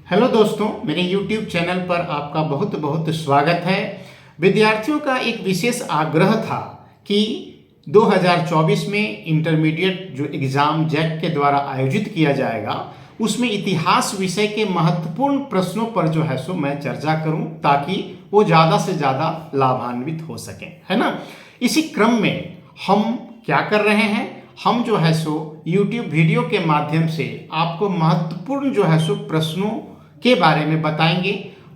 Hello दोस्तों, मेरे YouTube channel पर आपका बहुत बहुत स्वागत है। विद्यार्थियों का एक विशेष आग्रह था कि 2024 में इंटरमीडिएट जो एग्ज़ाम जैक के द्वारा आयोजित किया जाएगा उसमें इतिहास विषय के महत्वपूर्ण प्रश्नों पर जो है सो मैं चर्चा करूं ताकि वो ज़्यादा से ज़्यादा लाभान्वित हो सकें, है ना। इसी क्रम में हम क्या कर रहे हैं, हम जो है सो YouTube वीडियो के माध्यम से आपको महत्वपूर्ण जो है सो प्रश्नों के बारे में बताएंगे।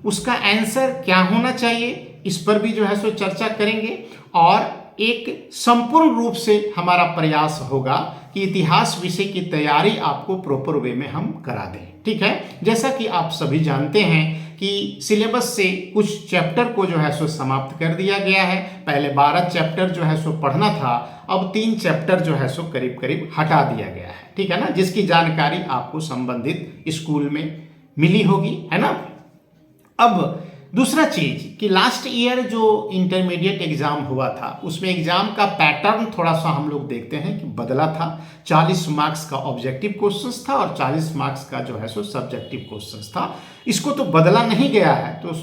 उसका आंसर क्या होना चाहिए इस पर भी जो है सो चर्चा करेंगे और एक संपूर्ण रूप से हमारा प्रयास होगा कि इतिहास विषय की तैयारी आपको प्रॉपर वे में हम करा दें। ठीक है, जैसा कि आप सभी जानते हैं कि सिलेबस से कुछ चैप्टर को जो है सो समाप्त कर दिया गया है। पहले 12 चैप्टर जो है सो पढ़ना था, अब 3 चैप्टर जो है सो करीब करीब हटा दिया गया है। ठीक है ना, जिसकी जानकारी आपको संबंधित स्कूल में मिली होगी, है ना। अब दूसरा चीज कि लास्ट ईयर जो इंटरमीडिएट एग्जाम हुआ था उसमें एग्जाम का पैटर्न थोड़ा सा हम लोग देखते हैं कि बदला था। 40 मार्क्स का ऑब्जेक्टिव क्वेश्चंस था और 40 मार्क्स का जो है सो सब्जेक्टिव क्वेश्चंस था। इसको तो बदला नहीं गया है, तो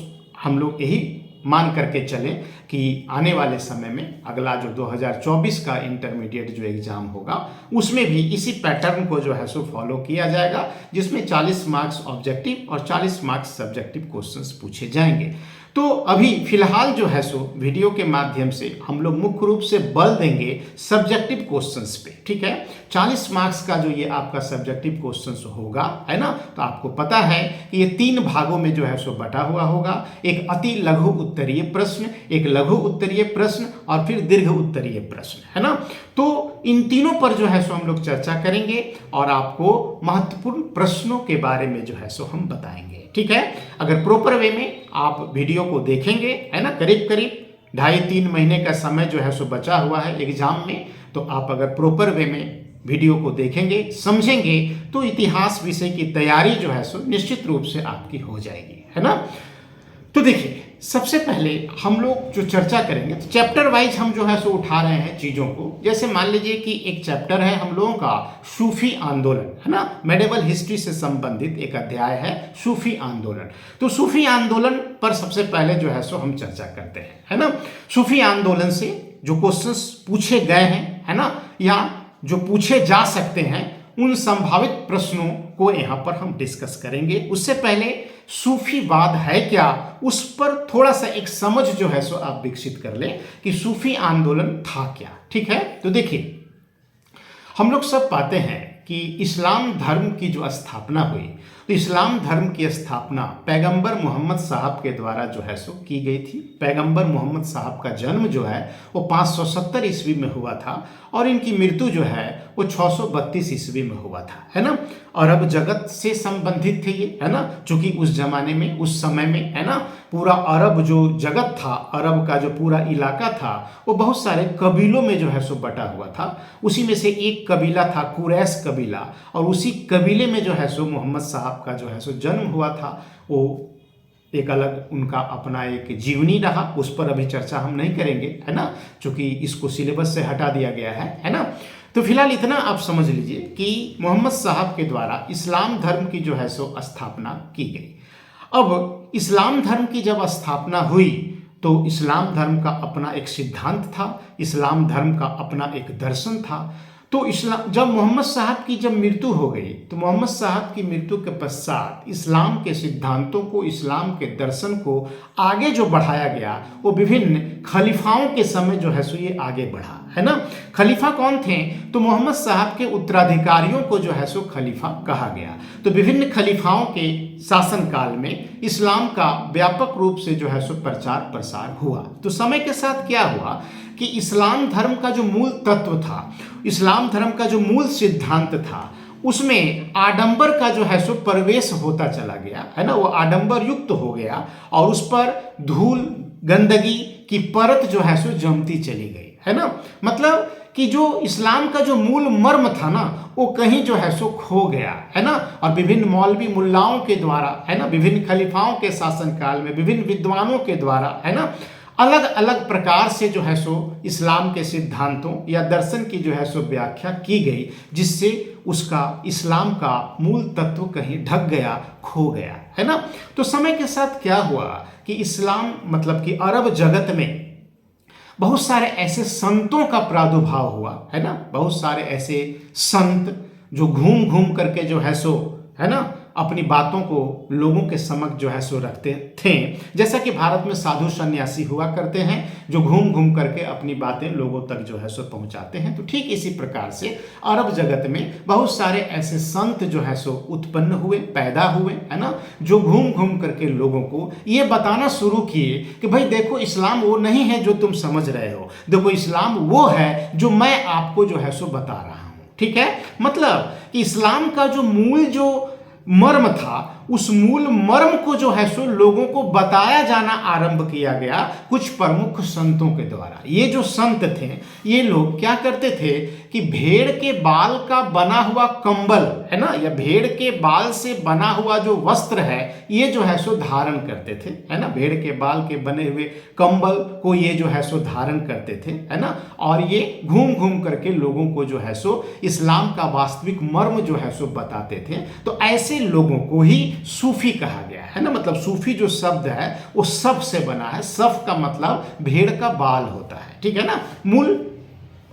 हम लोग यही मान करके चले कि आने वाले समय में अगला जो 2024 का इंटरमीडिएट जो एग्जाम होगा उसमें भी इसी पैटर्न को जो है सो फॉलो किया जाएगा, जिसमें 40 मार्क्स ऑब्जेक्टिव और 40 मार्क्स सब्जेक्टिव क्वेश्चंस पूछे जाएंगे। तो अभी फिलहाल जो है सो वीडियो के माध्यम से हम लोग मुख्य रूप से बल देंगे सब्जेक्टिव क्वेश्चंस पे। ठीक है, 40 मार्क्स का जो ये आपका सब्जेक्टिव क्वेश्चंस होगा, है ना, तो आपको पता है कि ये 3 भागों में जो है सो बटा हुआ होगा। एक अति लघु उत्तरीय प्रश्न, एक लघु उत्तरीय प्रश्न और फिर दीर्घ उत्तरीय प्रश्न, है ना। तो इन तीनों पर जो है सो हम लोग चर्चा करेंगे और आपको महत्वपूर्ण प्रश्नों के बारे में जो है सो हम बताएंगे। ठीक है, अगर प्रॉपर वे में आप वीडियो को देखेंगे, है ना, करीब करीब 2.5-3 महीने का समय जो है सो बचा हुआ है एग्जाम में, तो आप अगर प्रॉपर वे में वीडियो को देखेंगे, समझेंगे, तो इतिहास विषय की तैयारी जो है सो निश्चित रूप से आपकी हो जाएगी, है ना। तो देखिए, सबसे पहले हम लोग जो चर्चा करेंगे तो चैप्टर वाइज हम जो है सो उठा रहे हैं चीज़ों को। जैसे मान लीजिए कि एक चैप्टर है हम लोगों का सूफी आंदोलन, है ना, मेडिवल हिस्ट्री से संबंधित एक अध्याय है सूफी आंदोलन। तो सूफी आंदोलन पर सबसे पहले जो है सो हम चर्चा करते हैं, है ना। सूफी आंदोलन से जो क्वेश्चंस पूछे गए हैं, है ना, या जो पूछे जा सकते हैं, उन संभावित प्रश्नों को यहाँ पर हम डिस्कस करेंगे। उससे पहले सूफीवाद है क्या, उस पर थोड़ा सा एक समझ जो है सो आप विकसित कर लें कि सूफी आंदोलन था क्या। ठीक है, तो देखिए, हम लोग सब पाते हैं कि इस्लाम धर्म की जो स्थापना हुई, तो इस्लाम धर्म की स्थापना पैगंबर मोहम्मद साहब के द्वारा जो है सो की गई थी। पैगंबर मोहम्मद साहब का जन्म जो है वो 570 ईस्वी में हुआ था और इनकी मृत्यु जो है वो 632 ईस्वी में हुआ था, है ना। अरब जगत से संबंधित थे ये, है ना, चूंकि उस जमाने में, उस समय में, है ना, पूरा अरब जो जगत था, अरब का जो पूरा इलाका था वो बहुत सारे कबीलों में जो है सो बटा हुआ था। उसी में से एक कबीला था कुरैश कबीला, और उसी कबीले में जो है सो मोहम्मद साहब का जो है सो जन्म हुआ था। वो एक अलग उनका अपना एक जीवनी रहा, उस पर अभी चर्चा हम नहीं करेंगे, है ना, क्योंकि इसको सिलेबस से हटा दिया गया है ना। तो फिलहाल इतना आप समझ लीजिए कि मोहम्मद साहब के द्वारा इस्लाम धर्म की जो है सो स्थापना की गई। अब इस्लाम धर्म की जब स्थापना हुई तो इस्लाम धर्म का अपना एक सिद्धांत था, इस्लाम धर्म का अपना एक दर्शन था। तो इस्लाम, जब मोहम्मद साहब की जब मृत्यु हो गई तो मोहम्मद साहब की मृत्यु के पश्चात इस्लाम के सिद्धांतों को, इस्लाम के दर्शन को आगे जो बढ़ाया गया वो विभिन्न खलीफाओं के समय जो है सो ये आगे बढ़ा, है ना। खलीफा कौन थे, तो मोहम्मद साहब के उत्तराधिकारियों को जो है सो खलीफा कहा गया। तो विभिन्न खलीफाओं के शासनकाल में इस्लाम का व्यापक रूप से जो है सो प्रचार प्रसार हुआ। तो समय के साथ क्या हुआ कि इस्लाम धर्म का जो मूल तत्व था, इस्लाम धर्म का जो मूल सिद्धांत था, उसमें आडंबर का जो है सो प्रवेश होता चला गया, है ना। वो आडंबर युक्त हो गया और उस पर धूल गंदगी की परत जो है सो जमती चली गई, है ना। मतलब कि जो इस्लाम का जो मूल मर्म था ना, वो कहीं जो है सो खो गया, है ना। और विभिन्न मौलवी मुल्लाओं के द्वारा, है ना, विभिन्न खलीफाओं के शासनकाल में विभिन्न विद्वानों के द्वारा, है ना, अलग अलग प्रकार से जो है सो इस्लाम के सिद्धांतों या दर्शन की जो है सो व्याख्या की गई, जिससे उसका इस्लाम का मूल तत्व कहीं ढक गया, खो गया, है ना। तो समय के साथ क्या हुआ कि इस्लाम मतलब कि अरब जगत में बहुत सारे ऐसे संतों का प्रादुर्भाव हुआ, है ना। बहुत सारे ऐसे संत जो घूम घूम करके जो है सो, है ना, अपनी बातों को लोगों के समक्ष जो है सो रखते थे। जैसा कि भारत में साधु सन्यासी हुआ करते हैं जो घूम घूम करके अपनी बातें लोगों तक जो है सो पहुंचाते हैं। तो ठीक इसी प्रकार से अरब जगत में बहुत सारे ऐसे संत जो है सो उत्पन्न हुए, पैदा हुए, है ना, जो घूम घूम करके लोगों को ये बताना शुरू किए कि भाई देखो इस्लाम वो नहीं है जो तुम समझ रहे हो, देखो इस्लाम वो है जो मैं आपको जो है सो बता रहा हूं। ठीक है, मतलब कि इस्लाम का जो मूल जो मर्म था, उस मूल मर्म को जो है सो लोगों को बताया जाना आरंभ किया गया कुछ प्रमुख संतों के द्वारा। ये जो संत थे ये लोग क्या करते थे कि भेड़ के बाल का बना हुआ कंबल, है ना, या भेड़ के बाल से बना हुआ जो वस्त्र है ये जो है सो धारण करते थे, है ना। भेड़ के बाल के बने हुए कंबल को ये जो है सो धारण करते थे, है ना, और ये घूम घूम करके लोगों को जो है सो इस्लाम का वास्तविक मर्म जो है सो बताते थे। तो ऐसे लोगों को ही सूफी कहा गया है ना। मतलब सूफी जो शब्द है वो सफ से बना है, सफ का मतलब भेड़ का बाल होता है, ठीक है ना। मूल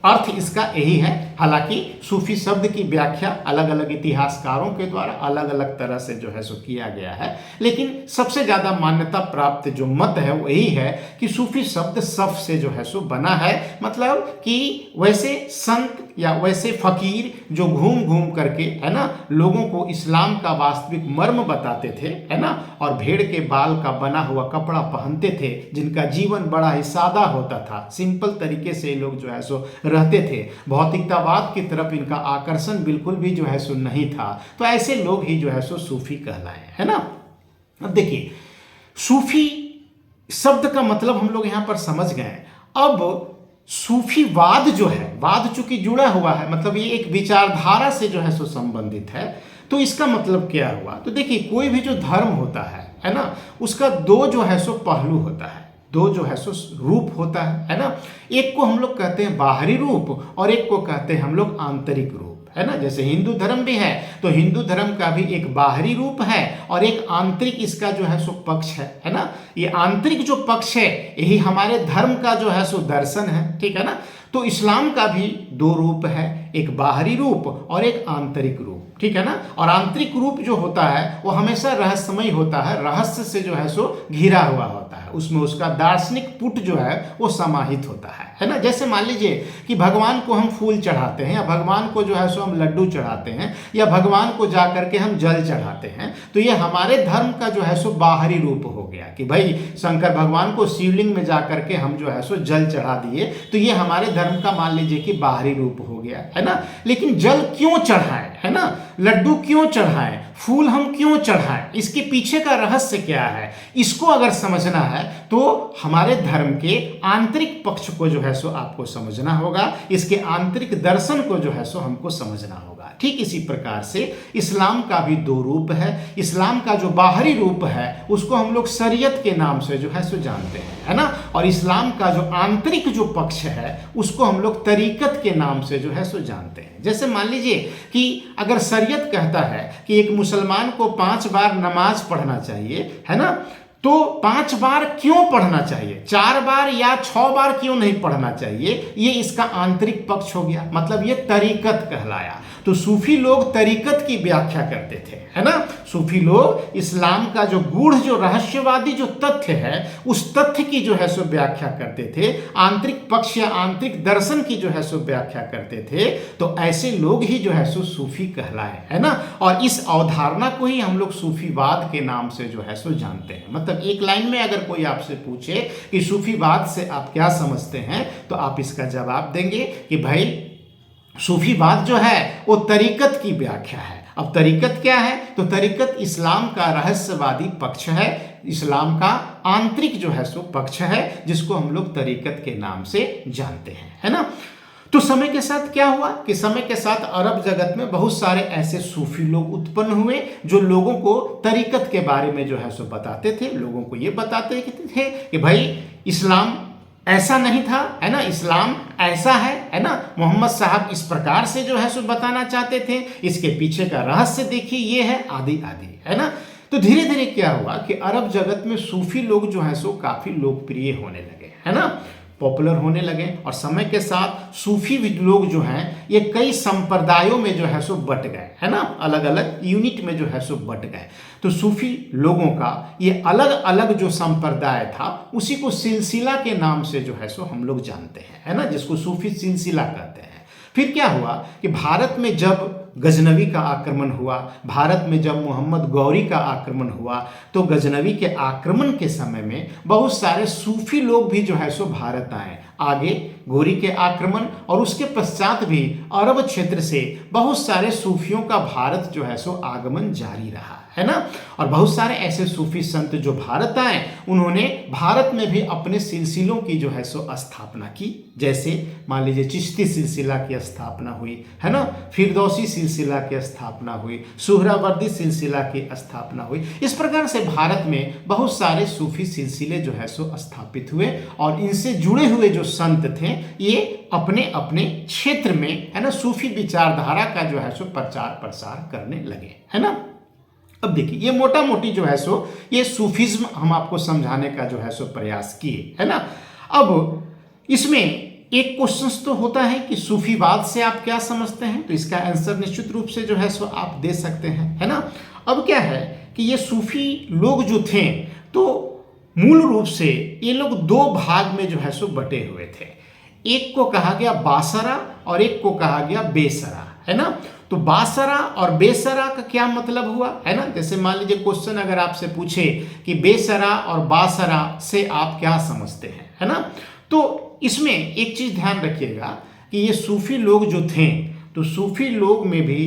अर्थ इसका यही है। हालांकि सूफी शब्द की व्याख्या अलग अलग इतिहासकारों के द्वारा अलग अलग तरह से जो है सो किया गया है, लेकिन सबसे ज्यादा मान्यता प्राप्त जो मत है वो यही है कि सूफी शब्द सफ से जो है सो बना है। मतलब कि वैसे संत या वैसे फकीर जो घूम घूम करके, है ना, लोगों को इस्लाम का वास्तविक मर्म बताते थे, है ना, और भेड़ के बाल का बना हुआ कपड़ा पहनते थे, जिनका जीवन बड़ा ही सादा होता था, सिंपल तरीके से लोग जो है सो रहते थे, भौतिकतावाद की तरफ इनका आकर्षण बिल्कुल भी जो है सो नहीं था। तो ऐसे लोग ही जो है सो सूफी कहलाए, है ना। अब देखिए सूफी शब्द का मतलब हम लोग यहां पर समझ गए। अब सूफीवाद जो है, वाद चूंकि जुड़ा हुआ है, मतलब ये एक विचारधारा से जो है सो संबंधित है। तो इसका मतलब क्या हुआ, तो देखिए कोई भी जो धर्म होता है ना, उसका दो जो है सो पहलू होता है, दो जो है सो रूप होता है ना। एक को हम लोग कहते हैं बाहरी रूप और एक को कहते हैं हम लोग आंतरिक रूप, है ना। जैसे हिंदू धर्म भी है तो हिंदू धर्म का भी एक बाहरी रूप है और एक आंतरिक इसका जो है सो पक्ष है ना। ये आंतरिक जो पक्ष है यही हमारे धर्म का जो है सो दर्शन है, ठीक है ना। तो इस्लाम का भी दो रूप है, एक बाहरी रूप और एक आंतरिक रूप, ठीक है ना। और आंतरिक रूप जो होता है वो हमेशा रहस्यमय होता है, रहस्य से जो है सो घिरा हुआ होता है, उसमें उसका दार्शनिक पुट जो है वो समाहित होता है ना। जैसे मान लीजिए कि भगवान को हम फूल चढ़ाते हैं या भगवान को जो है सो हम लड्डू चढ़ाते हैं या भगवान को जा करके हम जल चढ़ाते हैं, तो ये हमारे धर्म का जो है सो बाहरी रूप हो गया कि भाई शंकर भगवान को शिवलिंग में जा करके हम जो है सो जल चढ़ा दिए, तो ये हमारे धर्म का मान लीजिए कि बाहरी रूप हो गया, है ना। लेकिन जल क्यों चढ़ाएं, है ना, लड्डू क्यों चढ़ाएं, फूल हम क्यों चढ़ाएं, इसके पीछे का रहस्य क्या है, इसको अगर समझना है तो हमारे धर्म के आंतरिक पक्ष को जो है सो आपको समझना होगा, इसके आंतरिक दर्शन को जो है सो हमको समझना होगा। ठीक इसी प्रकार से इस्लाम का भी दो रूप है। इस्लाम का जो बाहरी रूप है उसको हम लोग शरीयत के नाम से जो है सो जानते हैं, है ना। और इस्लाम का जो आंतरिक जो पक्ष है उसको हम लोग तरीकत के नाम से जो है सो जानते हैं। जैसे मान लीजिए कि अगर शरीयत कहता है कि एक मुसलमान को 5 बार नमाज पढ़ना चाहिए, है ना, तो 5 बार क्यों पढ़ना चाहिए, 4 बार या 6 बार क्यों नहीं पढ़ना चाहिए, ये इसका आंतरिक पक्ष हो गया, मतलब ये तरीकत कहलाया। तो सूफी लोग तरीकत की व्याख्या करते थे, है ना। सूफी लोग इस्लाम का जो गूढ़ जो रहस्यवादी जो तथ्य है उस तथ्य की जो है सो व्याख्या करते थे, आंतरिक पक्ष या आंतरिक दर्शन की जो है सो व्याख्या करते थे। तो ऐसे लोग ही जो है सो सूफी कहलाए, है ना। और इस अवधारणा को ही हम लोग सूफीवाद के नाम से जो है सो जानते हैं। मतलब एक लाइन में अगर कोई आपसे पूछे कि सूफीवाद से आप क्या समझते हैं तो आप इसका जवाब देंगे कि भाई सूफीवाद जो है वो तरीकत की व्याख्या है। अब तरीकत क्या है, तो तरीकत इस्लाम का रहस्यवादी पक्ष है, इस्लाम का आंतरिक जो है सो पक्ष है, जिसको हम लोग तरीकत के नाम से जानते हैं, है ना। तो समय के साथ क्या हुआ कि समय के साथ अरब जगत में बहुत सारे ऐसे सूफी लोग उत्पन्न हुए जो लोगों को तरीकत के बारे में जो है सो बताते थे, लोगों को ये बताते थे कि भाई इस्लाम ऐसा नहीं था, है ना, इस्लाम ऐसा है ना, मोहम्मद साहब इस प्रकार से जो है सो बताना चाहते थे, इसके पीछे का रहस्य देखिए ये है, आदि आदि, है ना। तो धीरे धीरे क्या हुआ कि अरब जगत में सूफी लोग जो है सो काफी लोकप्रिय होने लगे, है ना, पॉपुलर होने लगे। और समय के साथ सूफी लोग जो हैं ये कई संप्रदायों में जो है सो बट गए, है ना, अलग अलग यूनिट में जो है सो बट गए। तो सूफी लोगों का ये अलग अलग जो संप्रदाय था उसी को सिलसिला के नाम से जो है सो हम लोग जानते हैं, है ना, जिसको सूफी सिलसिला कहते हैं। फिर क्या हुआ कि भारत में जब गजनवी का आक्रमण हुआ, भारत में जब मोहम्मद गौरी का आक्रमण हुआ, तो गजनवी के आक्रमण के समय में बहुत सारे सूफी लोग भी जो है सो भारत आए। आगे गौरी के आक्रमण और उसके पश्चात भी अरब क्षेत्र से बहुत सारे सूफियों का भारत जो है सो आगमन जारी रहा, है ना। और बहुत सारे ऐसे सूफी संत जो भारत आए उन्होंने भारत में भी अपने सिलसिलों की जो है सो स्थापना की। जैसे मान लीजिए चिश्ती सिलसिला की स्थापना हुई, है ना, फिरदौसी सिलसिला की स्थापना हुई, सुहरावर्दी सिलसिला की स्थापना हुई। इस प्रकार से भारत में बहुत सारे सूफी सिलसिले जो है सो स्थापित हुए और इनसे जुड़े हुए जो संत थे ये अपने अपने क्षेत्र में, है ना, सूफी विचारधारा का जो है सो प्रचार प्रसार करने लगे, है ना। अब देखिए ये मोटा मोटी जो है सो ये सूफिज्म हम आपको समझाने का जो है सो प्रयास किए, है ना। अब इसमें एक क्वेश्चन तो होता है कि सूफीवाद से आप क्या समझते हैं, तो इसका आंसर निश्चित रूप से जो है सो आप दे सकते हैं, है ना। अब क्या है कि ये सूफी लोग जो थे तो मूल रूप से ये लोग दो भाग में जो है सो बटे हुए थे। एक को कहा गया बासरा और एक को कहा गया बेसरा, है ना। तो बासरा और बेसरा का क्या मतलब हुआ, है ना। जैसे मान लीजिए क्वेश्चन अगर आपसे पूछे कि बेसरा और बासरा से आप क्या समझते हैं, है ना, तो इसमें एक चीज ध्यान रखिएगा कि ये सूफी लोग जो थे तो सूफी लोग में भी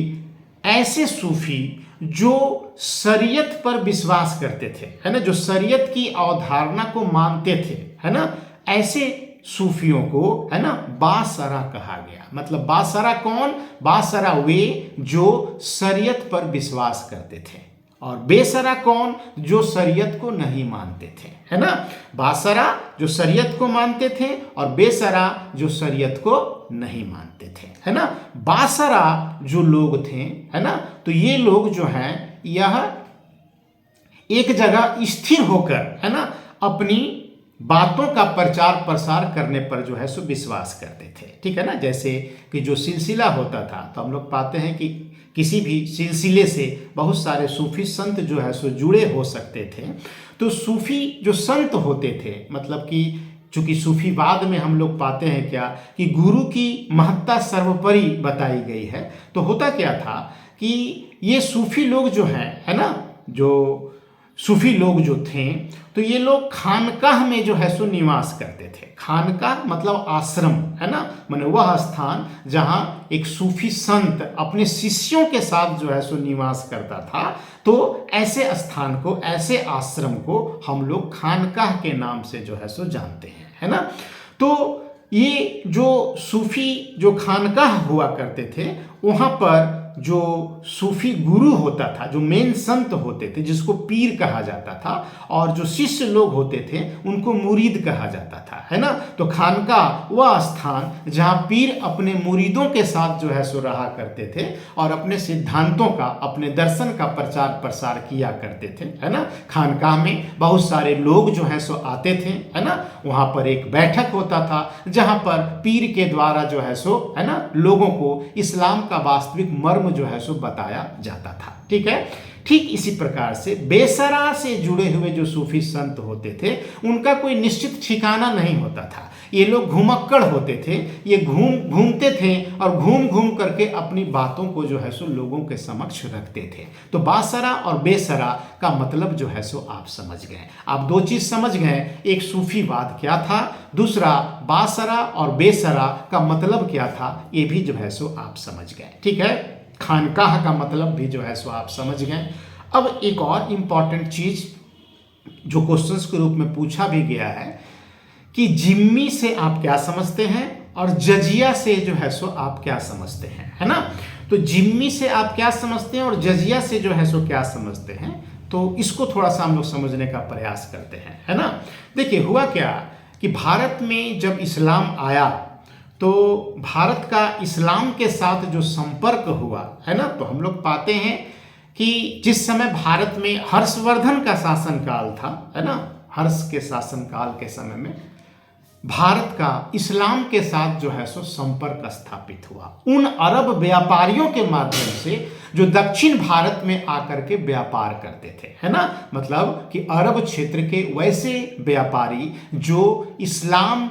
ऐसे सूफी जो शरीयत पर विश्वास करते थे, है ना, जो शरीयत की अवधारणा को मानते थे, है ना, ऐसे सूफियों को, है ना, बासरा कहा गया। मतलब बासरा कौन, बासरा वे जो शरीयत पर विश्वास करते थे, और बेसरा कौन, जो शरीयत को नहीं मानते थे, है ना। बासरा जो शरीयत को मानते थे और बेसरा जो शरीयत को नहीं मानते थे, है ना। बासरा जो लोग थे, है ना, तो ये लोग जो हैं यह एक जगह स्थिर होकर, है ना, अपनी बातों का प्रचार प्रसार करने पर जो है सो विश्वास करते थे, ठीक है ना। जैसे कि जो सिलसिला होता था तो हम लोग पाते हैं कि किसी भी सिलसिले से बहुत सारे सूफी संत जो है सो जुड़े हो सकते थे। तो सूफी जो संत होते थे, मतलब कि चूंकि सूफीवाद में हम लोग पाते हैं क्या कि गुरु की महत्ता सर्वोपरि बताई गई है, तो होता क्या था कि ये सूफी लोग जो हैं, है ना, जो सूफी लोग जो थे तो ये लोग खानकाह में जो है सो निवास करते थे। खानकाह मतलब आश्रम, है ना, माने वह स्थान जहाँ एक सूफी संत अपने शिष्यों के साथ जो है सो निवास करता था। तो ऐसे स्थान को, ऐसे आश्रम को हम लोग खानकाह के नाम से जो है सो जानते हैं, है ना। तो ये जो सूफी जो खानकाह हुआ करते थे वहाँ पर जो सूफी गुरु होता था, जो मेन संत होते थे जिसको पीर कहा जाता था, और जो शिष्य लोग होते थे उनको मुरीद कहा जाता था, है ना। तो खानकाह वह स्थान जहाँ पीर अपने मुरीदों के साथ जो है सो रहा करते थे और अपने सिद्धांतों का, अपने दर्शन का प्रचार प्रसार किया करते थे, है ना। खानकाह में बहुत सारे लोग जो है सो आते थे, है ना, वहाँ पर एक बैठक होता था जहाँ पर पीर के द्वारा जो है सो, है ना, लोगों को इस्लाम का वास्तविक मर्म जो है सो बताया जाता था, ठीक है। ठीक इसी प्रकार से बेसरा से जुड़े हुए जो सूफी संत होते थे उनका कोई निश्चित ठिकाना नहीं होता था। ये लोग घुमक्कड़ होते थे, ये घूमते थे और घूम घूम करके अपनी बातों को जो है सो लोगों के समक्ष रखते थे। तो बासरा और बेसरा का मतलब जो है सो आप समझ गए। आप दो चीज समझ गए, एक सूफीवाद क्या था, दूसरा बासरा और बेसरा का मतलब क्या था, ये भी जो है सो आप समझ गए, ठीक है। खानकाह का मतलब भी जो है सो आप समझ गए। अब एक और इम्पॉर्टेंट चीज जो क्वेश्चंस के रूप में पूछा भी गया है कि जिम्मी से आप क्या समझते हैं और जजिया से जो है सो आप क्या समझते हैं, है ना। तो जिम्मी से आप क्या समझते हैं और जजिया से जो है सो क्या समझते हैं, तो इसको थोड़ा सा हम लोग समझने का प्रयास करते हैं, है ना। देखिए हुआ क्या कि भारत में जब इस्लाम आया तो भारत का इस्लाम के साथ जो संपर्क हुआ है ना, तो हम लोग पाते हैं कि जिस समय भारत में हर्षवर्धन का शासनकाल था, है ना, हर्ष के शासनकाल के समय में भारत का इस्लाम के साथ जो है सो संपर्क स्थापित हुआ उन अरब व्यापारियों के माध्यम से जो दक्षिण भारत में आकर के व्यापार करते थे, है ना, मतलब कि अरब क्षेत्र के वैसे व्यापारी जो इस्लाम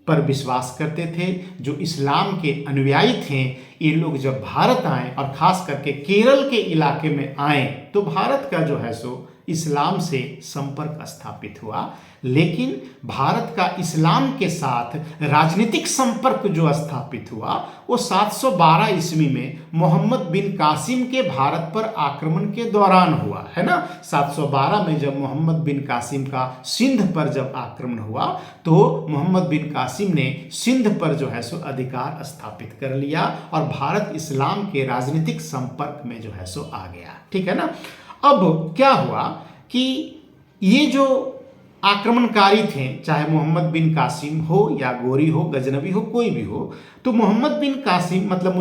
पर विश्वास करते थे, जो इस्लाम के अनुयायी थे, ये लोग जब भारत आए और खास करके केरल के इलाके में आए तो भारत का जो है सो इस्लाम से संपर्क स्थापित हुआ। लेकिन भारत का इस्लाम के साथ राजनीतिक संपर्क जो स्थापित हुआ वो 712 ईस्वी में मोहम्मद बिन कासिम के भारत पर आक्रमण के दौरान हुआ, है ना। 712 में जब मोहम्मद बिन कासिम का सिंध पर जब आक्रमण हुआ तो मोहम्मद बिन कासिम ने सिंध पर जो है सो अधिकार स्थापित कर लिया और भारत इस्लाम के राजनीतिक संपर्क में जो है सो आ गया, ठीक है ना। अब क्या हुआ कि ये जो आक्रमणकारी थे, चाहे मोहम्मद बिन कासिम हो या गोरी हो, गजनबी हो, कोई भी हो, तो मोहम्मद बिन कासिम मतलब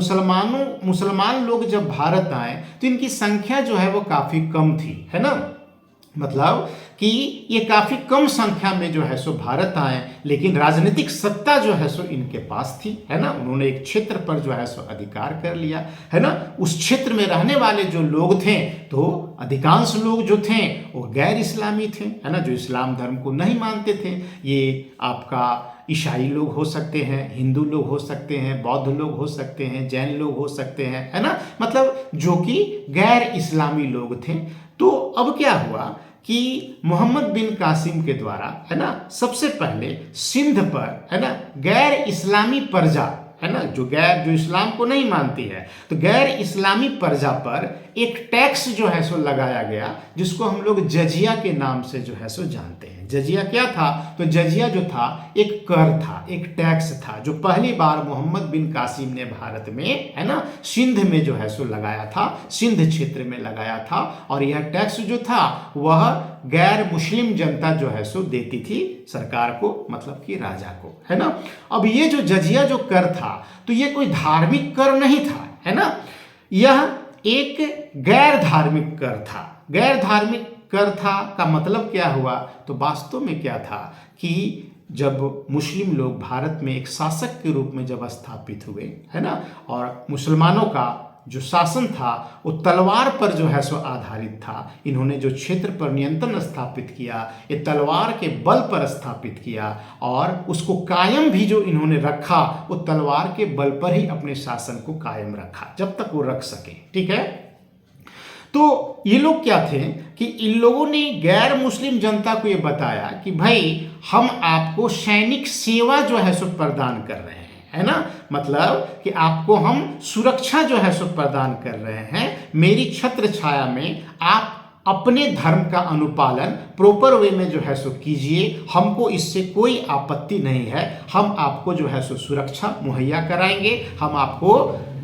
मुसलमान लोग जब भारत आए तो इनकी संख्या जो है वो काफ़ी कम थी, है ना, मतलब कि ये काफ़ी कम संख्या में जो है सो भारत आए, लेकिन राजनीतिक सत्ता जो है सो इनके पास थी, है ना। उन्होंने एक क्षेत्र पर जो है सो अधिकार कर लिया, है ना। उस क्षेत्र में रहने वाले जो लोग थे तो अधिकांश लोग जो थे वो गैर इस्लामी थे, है ना, जो इस्लाम धर्म को नहीं मानते थे। ये आपका ईसाई लोग हो सकते हैं, हिंदू लोग हो सकते हैं, बौद्ध लोग हो सकते हैं, जैन लोग हो सकते हैं, है ना, मतलब जो कि गैर इस्लामी लोग थे। तो अब क्या हुआ कि मोहम्मद बिन कासिम के द्वारा, है ना, सबसे पहले सिंध पर, है ना, गैर इस्लामी प्रजा, है ना, जो इस्लाम को नहीं मानती है, तो गैर इस्लामी प्रजा पर एक टैक्स जो है सो लगाया गया जिसको हम लोग जजिया के नाम से जो है सो जानते हैं। जजिया क्या था? तो जजिया जो था एक कर था, एक टैक्स था जो पहली बार मोहम्मद बिन कासिम ने भारत में, है ना, सिंध में जो है सो लगाया था, सिंध क्षेत्र में लगाया था। और यह टैक्स जो था वह गैर मुस्लिम जनता जो है सो देती थी सरकार को, मतलब कि राजा को, है ना। अब ये जो जजिया जो कर था तो ये कोई धार्मिक कर नहीं था, है ना, यह एक गैर धार्मिक कर था। गैर धार्मिक कर था का मतलब क्या हुआ? तो वास्तव में क्या था कि जब मुस्लिम लोग भारत में एक शासक के रूप में जब स्थापित हुए, है ना, और मुसलमानों का जो शासन था वो तलवार पर जो है सो आधारित था। इन्होंने जो क्षेत्र पर नियंत्रण स्थापित किया ये तलवार के बल पर स्थापित किया और उसको कायम भी जो इन्होंने रखा वो तलवार के बल पर ही अपने शासन को कायम रखा जब तक वो रख सके, ठीक है। तो ये लोग क्या थे कि इन लोगों ने गैर मुस्लिम जनता को ये बताया कि भाई हम आपको सैनिक सेवा जो है सो प्रदान कर रहे हैं, है ना, मतलब कि आपको हम सुरक्षा जो है सो प्रदान कर रहे हैं। मेरी छत्र छाया में आप अपने धर्म का अनुपालन प्रॉपर वे में जो है सो कीजिए, हमको इससे कोई आपत्ति नहीं है। हम आपको जो है सो सुरक्षा मुहैया कराएंगे, हम आपको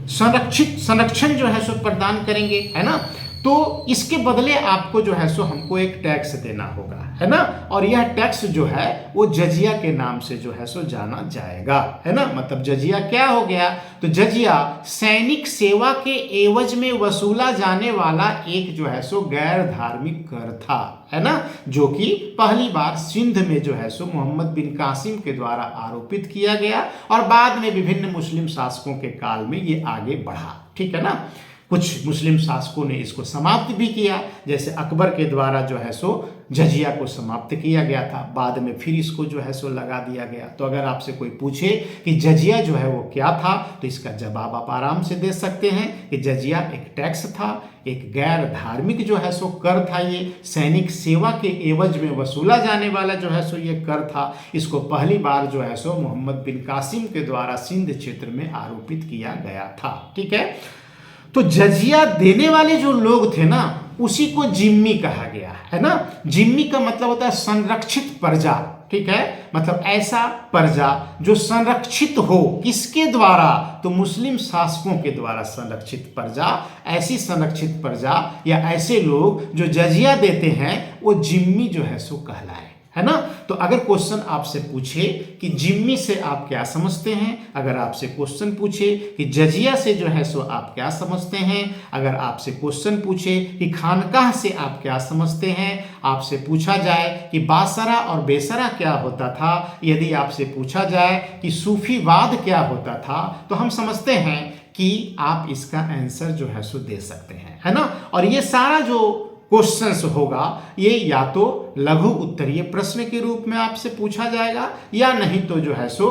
संरक्षण जो है सो प्रदान करेंगे, है ना। तो इसके बदले आपको जो है सो हमको एक टैक्स देना होगा, है ना, और यह टैक्स जो है वो जजिया के नाम से जो है सो जाना जाएगा, है ना। मतलब जजिया क्या हो गया? तो जजिया सैनिक सेवा के एवज में वसूला जाने वाला एक जो है सो गैर धार्मिक कर था, है ना, जो कि पहली बार सिंध में जो है सो मोहम्मद बिन कासिम के द्वारा आरोपित किया गया और बाद में विभिन्न मुस्लिम शासकों के काल में ये आगे बढ़ा, ठीक है ना। कुछ मुस्लिम शासकों ने इसको समाप्त भी किया, जैसे अकबर के द्वारा जो है सो जजिया को समाप्त किया गया था, बाद में फिर इसको जो है सो लगा दिया गया। तो अगर आपसे कोई पूछे कि जजिया जो है वो क्या था तो इसका जवाब आप आराम से दे सकते हैं कि जजिया एक टैक्स था, एक गैर धार्मिक जो है सो कर था। ये सैनिक सेवा के एवज में वसूला जाने वाला जो है सो ये कर था। इसको पहली बार जो है सो मोहम्मद बिन कासिम के द्वारा सिंध क्षेत्र में आरोपित किया गया था, ठीक है। तो जजिया देने वाले जो लोग थे ना उसी को जिम्मी कहा गया, है ना। जिम्मी का मतलब होता है संरक्षित प्रजा, ठीक है, मतलब ऐसा प्रजा जो संरक्षित हो, किसके द्वारा? तो मुस्लिम शासकों के द्वारा संरक्षित प्रजा। ऐसी संरक्षित प्रजा या ऐसे लोग जो जजिया देते हैं वो जिम्मी जो है सो कहलाए, है ना। तो अगर क्वेश्चन आपसे पूछे कि जिम्मी से आप क्या समझते हैं, अगर आपसे क्वेश्चन पूछे कि जजिया से जो है सो आप क्या समझते हैं, अगर आपसे क्वेश्चन पूछे कि खानकाह से आप क्या समझते हैं, आपसे पूछा जाए कि बासरा और बेसरा क्या होता था, यदि आपसे पूछा जाए कि सूफीवाद क्या होता था, तो हम समझते हैं कि आप इसका आंसर जो है सो दे सकते हैं, है ना। और ये सारा जो क्वेश्चंस होगा ये या तो लघु उत्तरीय प्रश्न के रूप में आपसे पूछा जाएगा, या नहीं तो जो है सो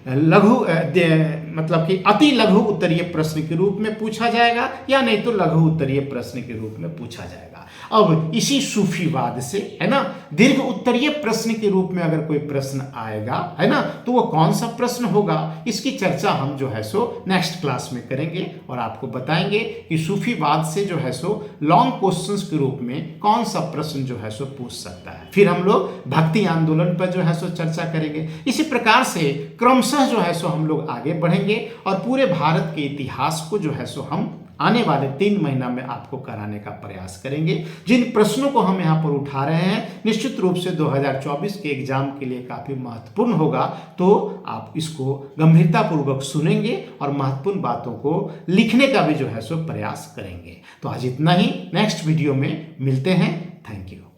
मतलब कि अति लघु उत्तरीय प्रश्न के रूप में पूछा जाएगा, या नहीं तो लघु उत्तरीय प्रश्न के रूप में पूछा जाएगा। अब इसी सूफीवाद से, है ना, दीर्घ उत्तरीय प्रश्न के रूप में अगर कोई प्रश्न आएगा, है ना, तो वो कौन सा प्रश्न होगा, इसकी चर्चा हम जो है सो नेक्स्ट क्लास में करेंगे और आपको बताएंगे कि सूफीवाद से जो है सो लॉन्ग क्वेश्चंस के रूप में कौन सा प्रश्न जो है सो पूछ सकता है। फिर हम लोग भक्ति आंदोलन पर जो है सो चर्चा करेंगे। इसी प्रकार से क्रमशः जो है सो हम लोग आगे बढ़ेंगे और पूरे भारत के इतिहास को जो है सो हम आने वाले 3 महीना में आपको कराने का प्रयास करेंगे। जिन प्रश्नों को हम यहाँ पर उठा रहे हैं निश्चित रूप से 2024 के एग्जाम के लिए काफी महत्वपूर्ण होगा, तो आप इसको गंभीरतापूर्वक सुनेंगे और महत्वपूर्ण बातों को लिखने का भी जो है सो प्रयास करेंगे। तो आज इतना ही, नेक्स्ट वीडियो में मिलते हैं। Thank you.